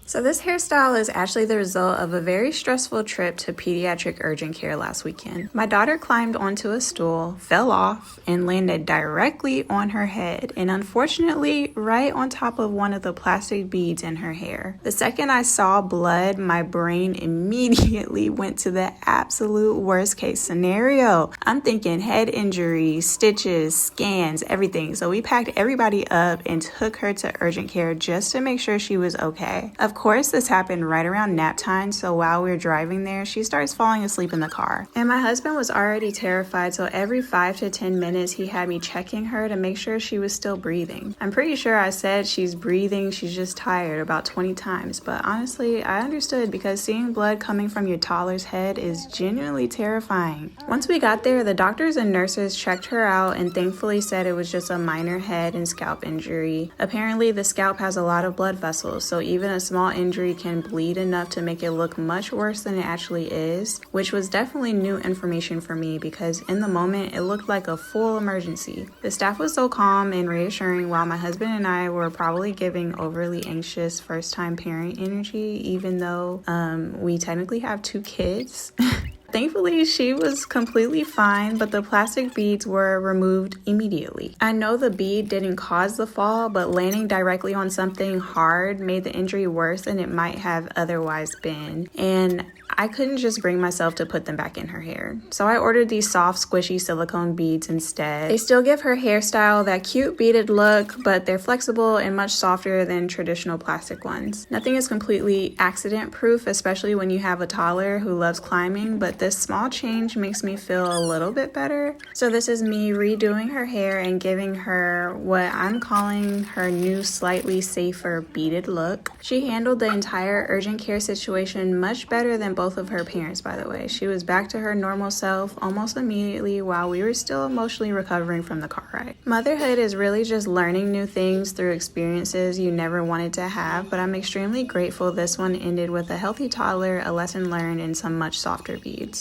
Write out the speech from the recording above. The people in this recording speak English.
So this hairstyle is actually the result of a very stressful trip to pediatric urgent care last weekend. My daughter climbed onto a stool, fell off, and landed directly on her head, and unfortunately right on top of one of the plastic beads in her hair. The second I saw blood, my brain immediately went to the absolute worst case scenario. I'm thinking head injury, stitches, scans, everything. So we packed everybody up and took her to urgent care just to make sure she was okay. Of course, this happened right around nap time, so while we were driving there, she starts falling asleep in the car. And my husband was already terrified, so every 5 to 10 minutes, he had me checking her to make sure she was still breathing. I'm pretty sure I said she's breathing, she's just tired about 20 times, but honestly, I understood because seeing blood coming from your toddler's head is genuinely terrifying. Once we got there, the doctors and nurses checked her out and thankfully said it was just a minor head and scalp injury. Apparently, the scalp has a lot of blood vessels, so even a small injury can bleed enough to make it look much worse than it actually is, which was definitely new information for me because in the moment it looked like a full emergency. The staff was so calm and reassuring while my husband and I were probably giving overly anxious first-time parent energy, even though we technically have 2 kids. Thankfully, she was completely fine, but the plastic beads were removed immediately. I know the bead didn't cause the fall, but landing directly on something hard made the injury worse than it might have otherwise been. And I couldn't just bring myself to put them back in her hair. So I ordered these soft, squishy silicone beads instead. They still give her hairstyle that cute beaded look, but they're flexible and much softer than traditional plastic ones. Nothing is completely accident-proof, especially when you have a toddler who loves climbing, but this small change makes me feel a little bit better. So this is me redoing her hair and giving her what I'm calling her new slightly safer beaded look. She handled the entire urgent care situation much better than both of her parents, by the way. She was back to her normal self almost immediately while we were still emotionally recovering from the car ride. Motherhood is really just learning new things through experiences you never wanted to have, but I'm extremely grateful this one ended with a healthy toddler, a lesson learned, and some much softer beads.